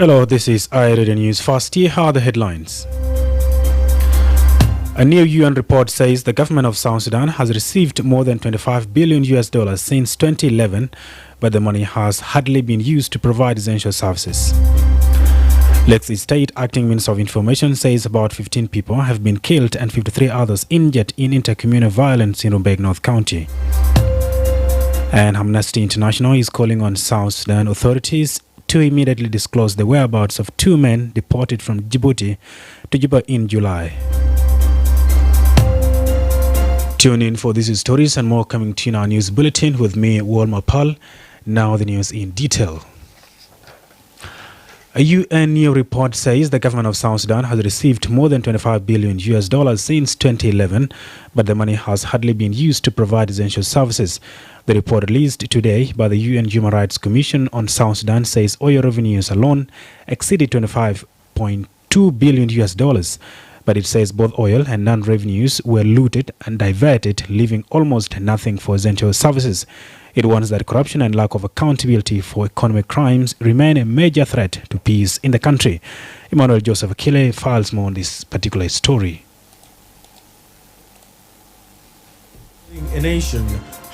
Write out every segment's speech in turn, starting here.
Hello, this is iRadio News. First, here are the headlines. A new UN report says the government of South Sudan has received more than 25 billion US dollars since 2011, but the money has hardly been used to provide essential services. Lexi State Acting Minister of Information says about 15 people have been killed and 53 others injured in intercommunal violence in Rumbek, North County. And Amnesty International is calling on South Sudan authorities to immediately disclose the whereabouts of two men deported from Djibouti to Juba in July. Tune in for these stories and more coming to you in our news bulletin with me, Wol Mapal. Now the news in detail. A UN new report says the government of South Sudan has received more than 25 billion US dollars since 2011, but the money has hardly been used to provide essential services. The report released today by the UN Human Rights Commission on South Sudan says oil revenues alone exceeded 25.2 billion US dollars, but it says both oil and non-revenues were looted and diverted, leaving almost nothing for essential services. It warns that corruption and lack of accountability for economic crimes remain a major threat to peace in the country. Emmanuel Joseph Akile files more on this particular story. A nation,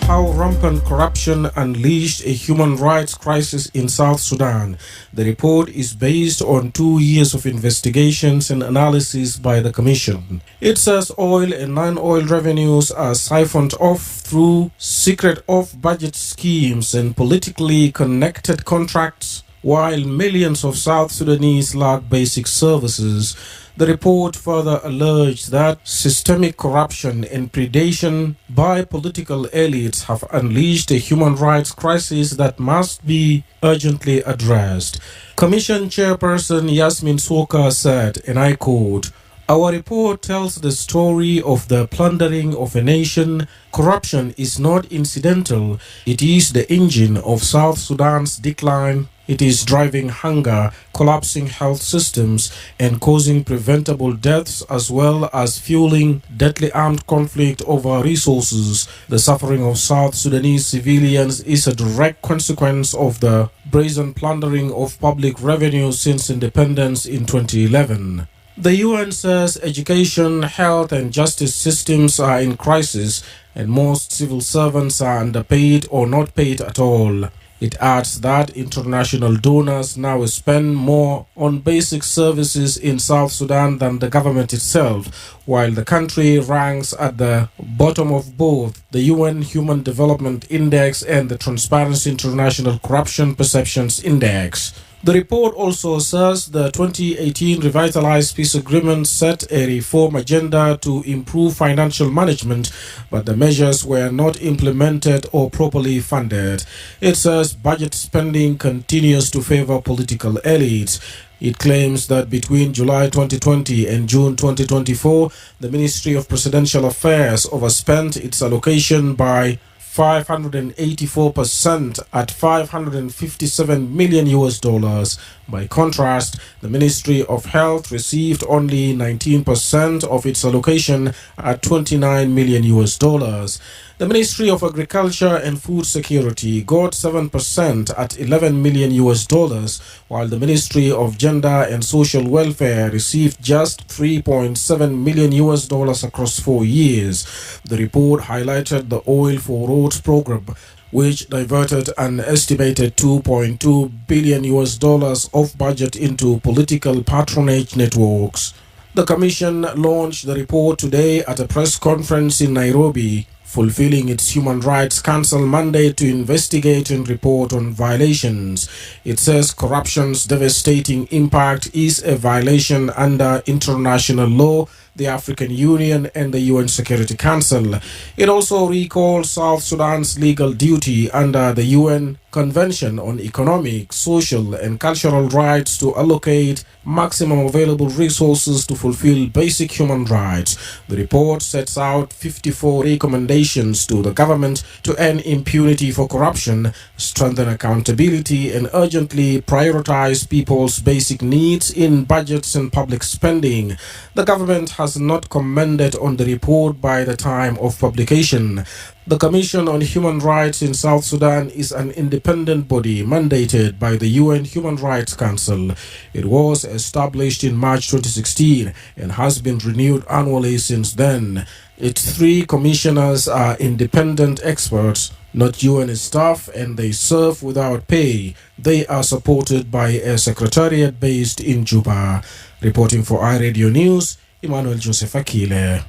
how rampant corruption unleashed a human rights crisis in South Sudan. The report is based on 2 years of investigations and analysis by the Commission. It says oil and non-oil revenues are siphoned off through secret off-budget schemes and politically connected contracts, while millions of South Sudanese lack basic services. The report further alleged that systemic corruption and predation by political elites have unleashed a human rights crisis that must be urgently addressed. Commission Chairperson Yasmin Soka said, and I quote, "Our report tells the story of the plundering of a nation. Corruption is not incidental. It is the engine of South Sudan's decline. It is driving hunger, collapsing health systems, and causing preventable deaths, as well as fueling deadly armed conflict over resources. The suffering of South Sudanese civilians is a direct consequence of the brazen plundering of public revenue since independence in 2011. The UN says education, health, and justice systems are in crisis, and most civil servants are underpaid or not paid at all. It adds that international donors now spend more on basic services in South Sudan than the government itself, while the country ranks at the bottom of both the UN Human Development Index and the Transparency International Corruption Perceptions Index. The report also says the 2018 Revitalized Peace Agreement set a reform agenda to improve financial management, but the measures were not implemented or properly funded. It says budget spending continues to favor political elites. It claims that between July 2020 and June 2024, the Ministry of Presidential Affairs overspent its allocation by 584% at 557 million US dollars. By contrast, the Ministry of Health received only 19% of its allocation at 29 million US dollars. The Ministry of Agriculture and Food Security got 7% at 11 million US dollars, while the Ministry of Gender and Social Welfare received just 3.7 million US dollars across 4 years. The report highlighted the Oil for Roads program, which diverted an estimated 2.2 billion US dollars of budget into political patronage networks. The Commission launched the report today at a press conference in Nairobi, fulfilling its Human Rights Council mandate to investigate and report on violations. It says corruption's devastating impact is a violation under international law, the African Union, and the UN Security Council. It also recalls South Sudan's legal duty under the UN Convention on Economic, Social, and Cultural Rights to allocate maximum available resources to fulfill basic human rights. The report sets out 54 recommendations to the government to end impunity for corruption, strengthen accountability, and urgently prioritize people's basic needs in budgets and public spending. The government has has not commented on the report by the time of publication. The Commission on Human Rights in South Sudan is an independent body mandated by the UN Human Rights Council. It was established in March 2016 and has been renewed annually since then. Its 3 commissioners are independent experts, not UN staff, and they serve without pay. They are supported by a secretariat based in Juba. Reporting for iRadio News, Emmanuel Joseph Akile.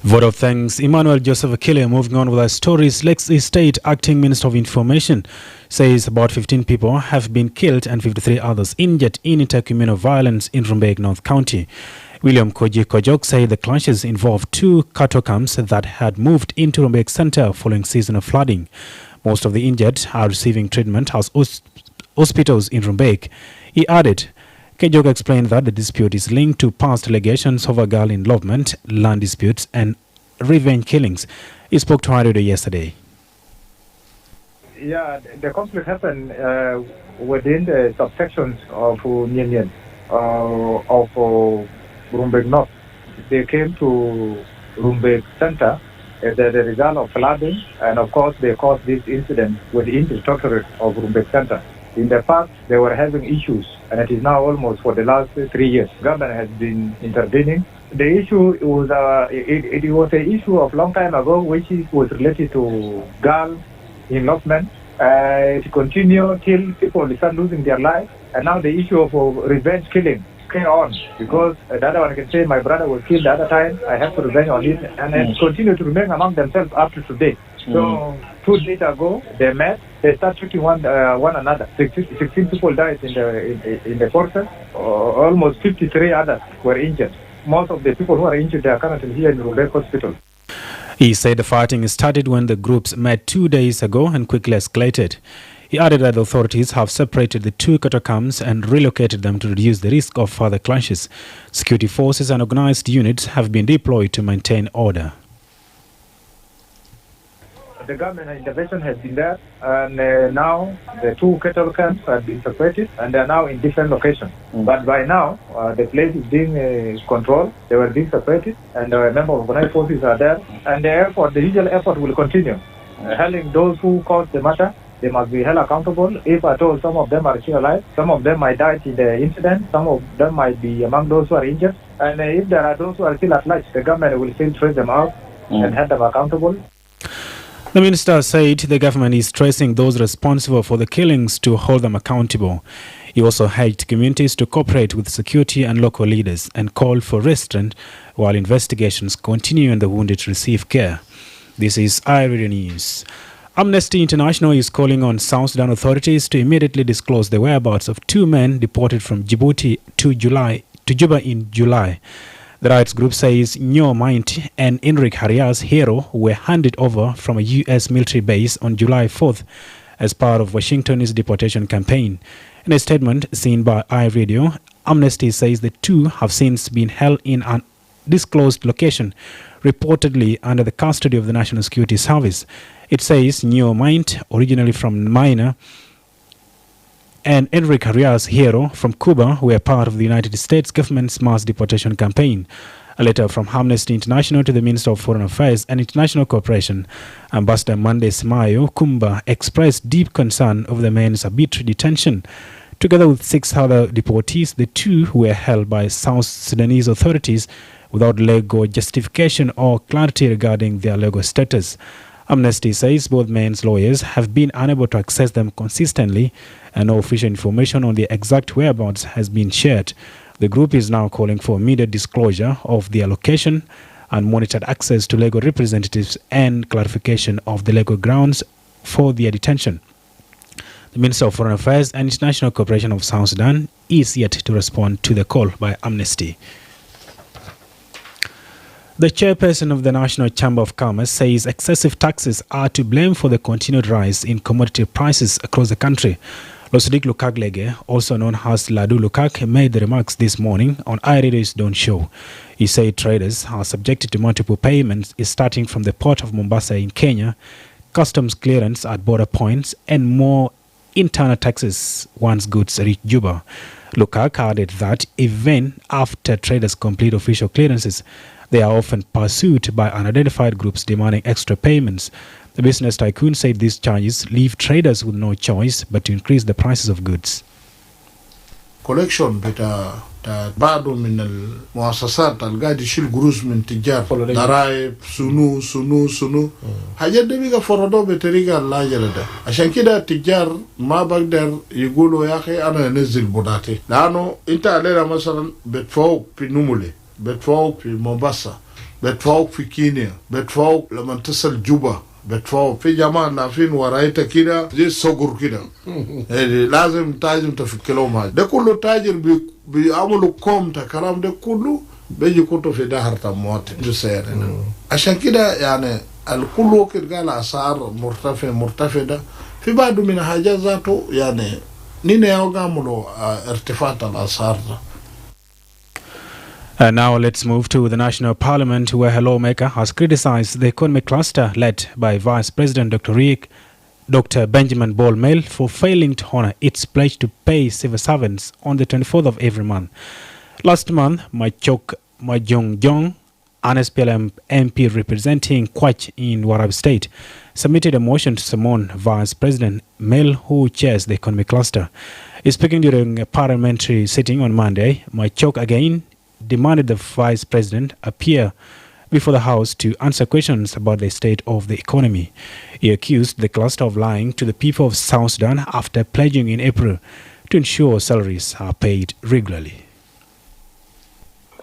Vote of thanks, Emmanuel Joseph Akile. Moving on with our stories, Lakes State Acting Minister of Information says about 15 people have been killed and 53 others injured in intercommunal violence in Rumbek, North County. William Koji Kojok said the clashes involved 2 cattle camps that had moved into Rumbek Center following seasonal flooding. Most of the injured are receiving treatment at hospitals in Rumbek. He added, Kejok explained that the dispute is linked to past allegations of girl involvement, land disputes, and revenge killings. He spoke to Radio yesterday. Yeah, the conflict happened within the subsections of Nyenyen, of Rumbek North. They came to Rumbek Center as the result of flooding, and of course they caused this incident within the territory of Rumbek Center. In the past, they were having issues, and it is now almost for the last 3 years. Government has been intervening. The issue was it was an issue of long time ago, which was related to girl involvement. It continued till people start losing their lives, and now the issue of revenge killing came on, because the other one can say my brother was killed the other time, I have to revenge on it, and it continue to remain among themselves up to today. So 2 days ago they met, they started shooting one another. 16 people died in the process. Almost 53 others were injured. Most of the people who are injured are currently here in Rumbek Hospital. He said the fighting started when the groups met 2 days ago and quickly escalated. He added that the authorities have separated the 2 cattle camps and relocated them to reduce the risk of further clashes. Security forces and organized units have been deployed to maintain order. The government intervention has been there, and now the 2 cattle camps have been separated, and they are now in different locations. But by now, the place is being controlled. They were being separated, and a number of organized forces are there. And the usual effort will continue. Helping those who caused the matter, they must be held accountable. If at all, some of them are still alive, some of them might die in the incident, some of them might be among those who are injured. And if there are those who are still at large, the government will still trace them out and hold them accountable. The minister said the government is tracing those responsible for the killings to hold them accountable. He also urged communities to cooperate with security and local leaders and called for restraint while investigations continue and the wounded receive care. This is iRadio News. Amnesty International is calling on South Sudan authorities to immediately disclose the whereabouts of 2 men deported from Djibouti to Juba in July. The rights group says Nyo Maint and Enric Harias Hero were handed over from a U.S. military base on July 4th as part of Washington's deportation campaign. In a statement seen by iRadio, Amnesty says the 2 have since been held in an undisclosed location, reportedly under the custody of the National Security Service. It says Nyo Maint, originally from Minor, and Enric Arias Hero from Cuba were part of the United States government's mass deportation campaign. A letter from Amnesty International to the Minister of Foreign Affairs and International Cooperation, Ambassador Mande Simayo Kumba, expressed deep concern over the men's arbitrary detention. Together with 6 other deportees, the 2 were held by South Sudanese authorities without legal justification or clarity regarding their legal status. Amnesty says both men's lawyers have been unable to access them consistently and no official information on the exact whereabouts has been shared. The group is now calling for immediate disclosure of their location and monitored access to legal representatives and clarification of the legal grounds for their detention. The Minister of Foreign Affairs and International Cooperation of South Sudan is yet to respond to the call by Amnesty. The chairperson of the National Chamber of Commerce says excessive taxes are to blame for the continued rise in commodity prices across the country. Losdik Lukaglege, also known as Ladu Lukak, made the remarks this morning on iRadio's Dawn Show. He said traders are subjected to multiple payments starting from the port of Mombasa in Kenya, customs clearance at border points, and more internal taxes once goods reach Juba. Lukak added that even after traders complete official clearances, they are often pursued by unidentified groups demanding extra payments. The business tycoon said these charges leave traders with no choice but to increase the prices of goods. collection بتاع بعض من المؤسسات القاعد يشيل قروش من تجار ضرائب سنو حاجات دي بيقى فرضوه بطريقه اللاجله ده عشان كده التجار ما بقدر يقولوا يا اخي انا انزل بضاعتي لانه انت علينا مثلا بتفوق في نمولي بتفوق في مومباسا بتفوق في كينيا بتفوق لما تصل جوبا بتفوق في جماعة نافين ورايتا كده زي الصقر كده لازم تاجر تفكلهم هذا ده كله تاجر بيعملوا كوم كلام ده كله بيجي كتو في دهر تموات جسيرنا عشان كده يعني الكل وقت قال أسعار مرتفع ده في بعض من حاجات ذاته يعني نين يعملوا ارتفاع الأسعار ده. Now let's move to the National Parliament, where a lawmaker has criticized the economic cluster led by Vice President Dr. Benjamin Bol Mapal for failing to honor its pledge to pay civil servants on the 24th of every month. Last month, Machok Majongjong, an SPLM MP representing Kwach in Warab State, submitted a motion to summon Vice President Mapal, who chairs the economic cluster. Speaking during a parliamentary sitting on Monday, Machok again demanded the Vice President appear before the House to answer questions about the state of the economy. He accused the cluster of lying to the people of South Sudan after pledging in April to ensure salaries are paid regularly.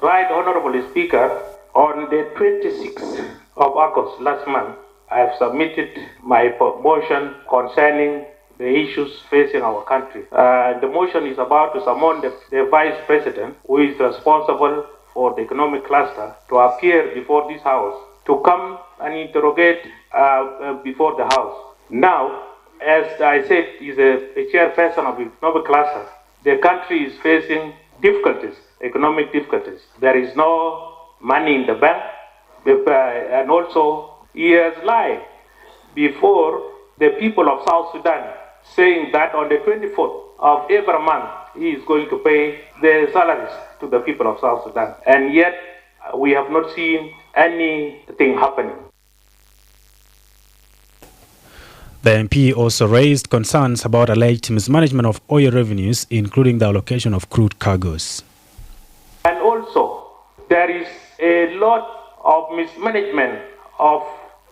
Right, Honorable Speaker, on the 26th of August last month, I have submitted my motion concerning the issues facing our country. The motion is about to summon the Vice President, who is responsible for the economic cluster, to appear before this House, to come and interrogate before the House. Now, as I said, is a chairperson of the economic cluster. The country is facing difficulties, economic difficulties. There is no money in the bank, and also he has lied before the people of South Sudan, saying that on the 24th of every month he is going to pay the salaries to the people of South Sudan. And yet we have not seen anything happening. The MP also raised concerns about alleged mismanagement of oil revenues, including the allocation of crude cargoes. And also, there is a lot of mismanagement of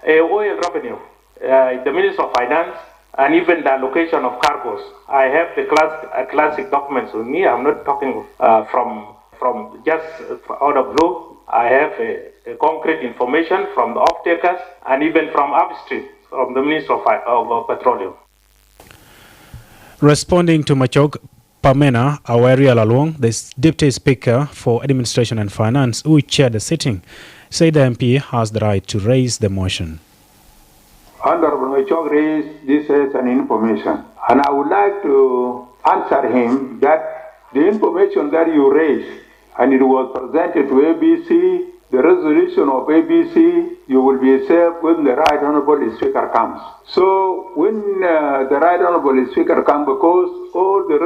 oil revenue. The Minister of Finance and even the allocation of cargoes. I have the classic documents with me. I'm not talking from just out of blue. I have a concrete information from the off-takers and even from upstream, from the Minister of Petroleum. Responding to Machok, Pamena Aweri Lalong, the Deputy Speaker for Administration and Finance, who chaired the sitting, said the MP has the right to raise the motion. Honorable Machok raised this as an information, and I would like to answer him that the information that you raised, and it was presented to ABC, the resolution of ABC, you will be served when the Right Honorable Speaker comes. So when the Right Honorable Speaker comes, because all the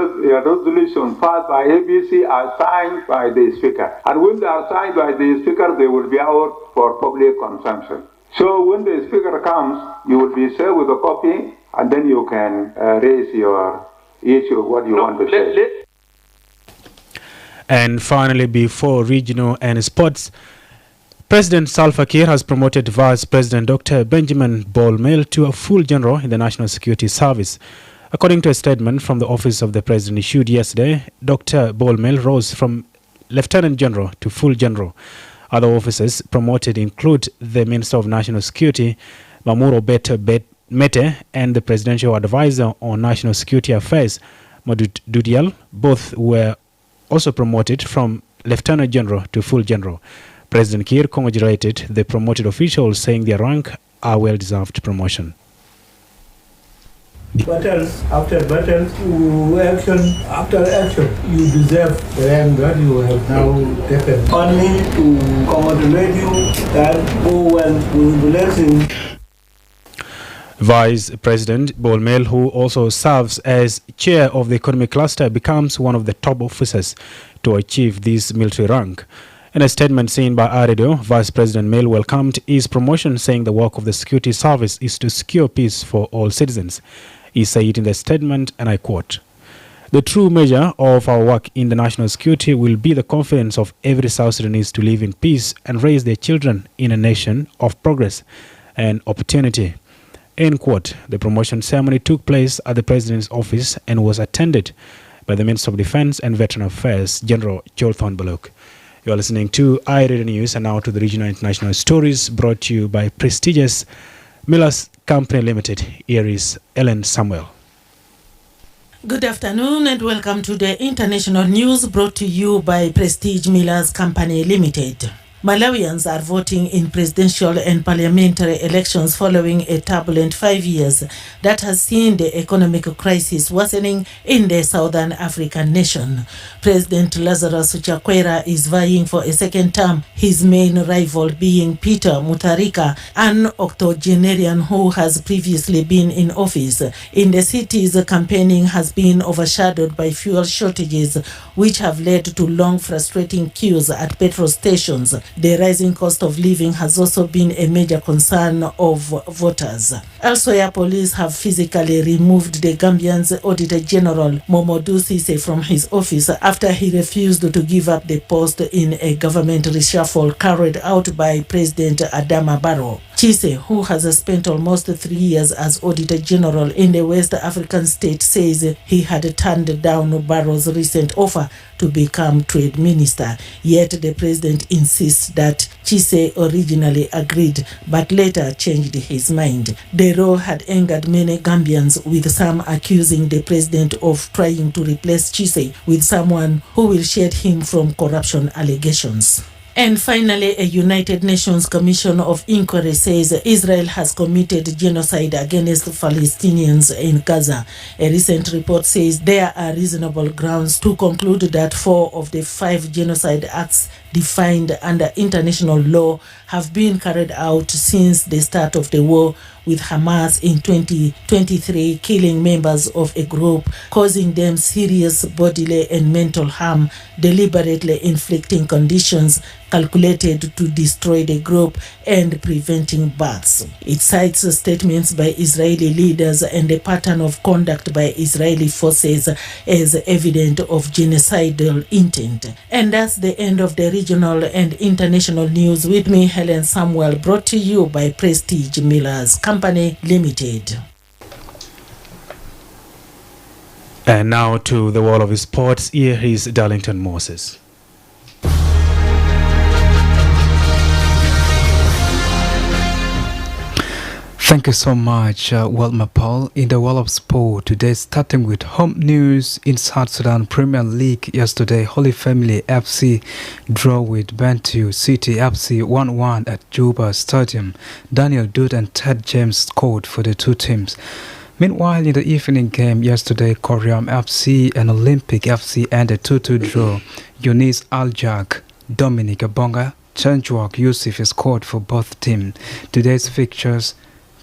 resolutions passed by ABC are signed by the Speaker, and when they are signed by the Speaker, they will be out for public consumption. So when the Speaker comes, you will be served with a copy, and then you can raise your issue, what you want to say. And finally, before regional and sports, President Salva Kiir has promoted Vice President Dr. Benjamin Bol Mapal to a full general in the National Security Service. According to a statement from the office of the President issued yesterday, Dr. Bol Mapal rose from Lieutenant General to full general. Other officers promoted include the Minister of National Security, Mamuro Mete, and the Presidential Advisor on National Security Affairs, Madut Dudial. Both were also promoted from Lieutenant General to full general. President Kiir congratulated the promoted officials, saying their rank are well-deserved promotion. Battles after battles, action after action, you deserve the rank that you have now taken. Only to congratulate you and go well with blessing. Vice President Wol Mapal, who also serves as chair of the economic cluster, becomes one of the top officers to achieve this military rank. In a statement seen by Arido, Vice President Mapal welcomed his promotion, saying the work of the security service is to secure peace for all citizens. He said in the statement, and I quote, "The true measure of our work in the national security will be the confidence of every South Sudanese to live in peace and raise their children in a nation of progress and opportunity." End quote. The promotion ceremony took place at the President's office and was attended by the Minister of Defense and Veteran Affairs, General Jolthon Balok. You are listening to iRadio News, and now to the regional international stories brought to you by prestigious Millers Company Limited. Here is Ellen Samuel. Good afternoon and welcome to the international news brought to you by Prestige Millers Company Limited. Malawians are voting in presidential and parliamentary elections following a turbulent 5 years that has seen the economic crisis worsening in the southern African nation. President Lazarus Chakwera is vying for a second term, his main rival being Peter Mutharika, an octogenarian who has previously been in office. In the cities, campaigning has been overshadowed by fuel shortages, which have led to long, frustrating queues at petrol stations. The rising cost of living has also been a major concern of voters. Elsewhere, police have physically removed the Gambian's Auditor General Momodu Sise from his office after he refused to give up the post in a government reshuffle carried out by President Adama Barrow. Chise, who has spent almost 3 years as Auditor General in the West African state, says he had turned down Barrow's recent offer to become Trade Minister. Yet the President insists that Chise originally agreed but later changed his mind. The role had angered many Gambians, with some accusing the President of trying to replace Chise with someone who will shield him from corruption allegations. And finally, a United Nations Commission of Inquiry says Israel has committed genocide against Palestinians in Gaza. A recent report says there are reasonable grounds to conclude that 4 of the 5 genocide acts defined under international law have been carried out since the start of the war, with Hamas in 2023 killing members of a group, causing them serious bodily and mental harm, deliberately inflicting conditions calculated to destroy the group, and preventing births. It cites statements by Israeli leaders and a pattern of conduct by Israeli forces as evidence of genocidal intent. And that's the end of the regional and international news. With me, Helen Samuel, brought to you by Prestige Millers Company Limited. And now to the world of sports. Here is Darlington Moses. Thank you so much, Wol Mapal. In the world of sport today, starting with home news in South Sudan Premier League. Yesterday, Holy Family FC draw with Bantu City FC 1-1 at Juba Stadium. Daniel Dude and Ted James scored for the two teams. Meanwhile, in the evening game yesterday, Koream FC and Olympic FC ended 2-2 draw. Eunice Aljak, Dominic Abonga, Chanjuak Yusuf scored for both teams. Today's fixtures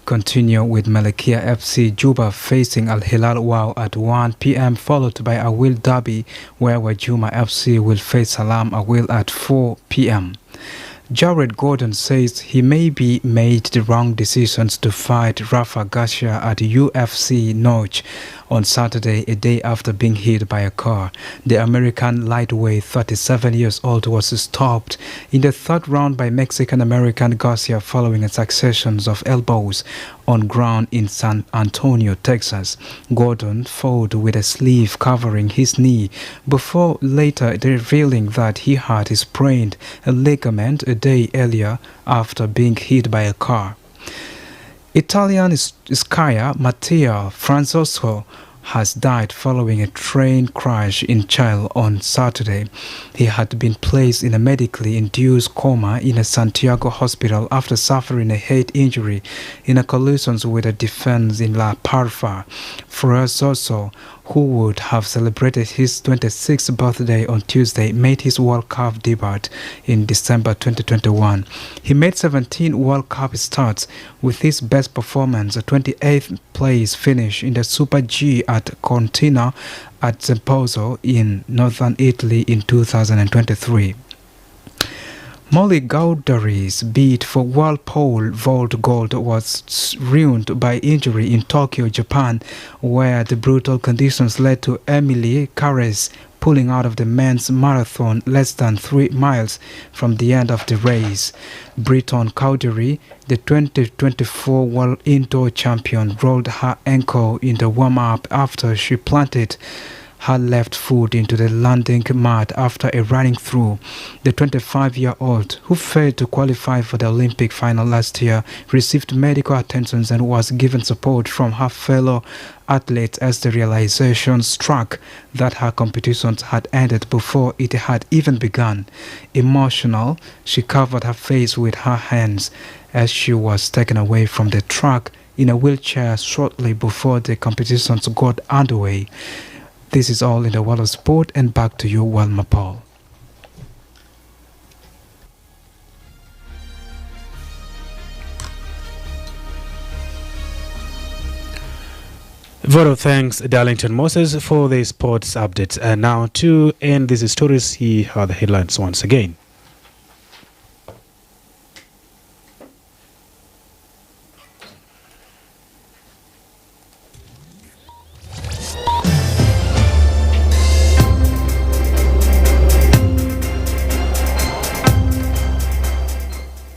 continue with Malakia FC Juba facing Al Hilal Wow at 1 p.m. followed by Awil Derby, where Wajuma FC will face Salam Awil at 4 p.m. Jared Gordon says he may be made the wrong decisions to fight Rafa Garcia at UFC Norwich on Saturday, a day after being hit by a car. The American lightweight, 37 years old, was stopped in the third round by Mexican-American Garcia following a succession of elbows on ground in San Antonio, Texas. Gordon fought with a sleeve covering his knee before later revealing that he had sprained a ligament a day earlier after being hit by a car. Italian skier Matteo Franzosco has died following a train crash in Chile on Saturday. He had been placed in a medically induced coma in a Santiago hospital after suffering a head injury in a collision with a defense in La Parfa. Soso, who would have celebrated his 26th birthday on Tuesday, made his World Cup debut in December 2021. He made 17 World Cup starts, with his best performance a 28th place finish in the Super G at Cortina at Zempozo in northern Italy in 2023. Molly Gaudary's bid for world pole vault gold was ruined by injury in Tokyo, Japan, where the brutal conditions led to Emily Carres pulling out of the men's marathon less than 3 miles from the end of the race. Britton Cowdery, the 2024 World Indoor Champion, rolled her ankle in the warm-up after she planted her left foot into the landing mat after a running through. The 25-year-old, who failed to qualify for the Olympic final last year, received medical attention and was given support from her fellow athletes as the realization struck that her competitions had ended before it had even begun. Emotional, she covered her face with her hands as she was taken away from the track in a wheelchair shortly before the competitions got underway. This is all in the world of sport, and back to you, Wol Mapal. Vote of thanks, Darlington Moses, for the sports updates. And now to end these stories, here are the headlines once again.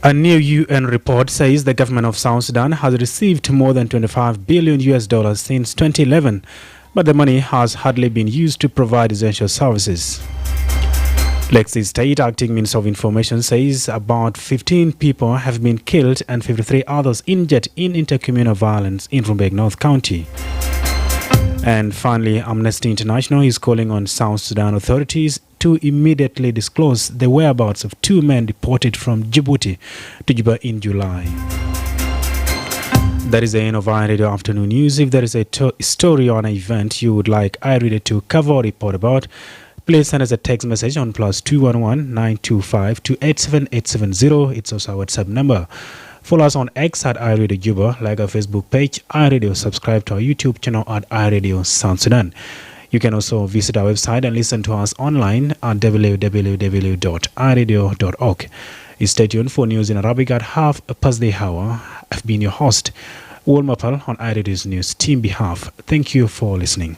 A new UN report says the government of South Sudan has received more than $25 billion since 2011, but the money has hardly been used to provide essential services. Lexi State Acting Minister of Information says about 15 people have been killed and 53 others injured in intercommunal violence in Rumbek North County. And finally, Amnesty International is calling on South Sudan authorities to immediately disclose the whereabouts of 2 men deported from Djibouti to Juba in July. That is the end of iRadio Afternoon News. If there is a story or an event you would like iRadio to cover or report about, please send us a text message on +211 925 287 870. It's also our WhatsApp number. Follow us on X at iRadio Juba, like our Facebook page, iRadio, subscribe to our YouTube channel at iRadio South Sudan. You can also visit our website and listen to us online at www.iradio.org. Stay tuned for news in Arabic at 1:30. I've been your host, Wol Mapal, on iRadio's news team behalf. Thank you for listening.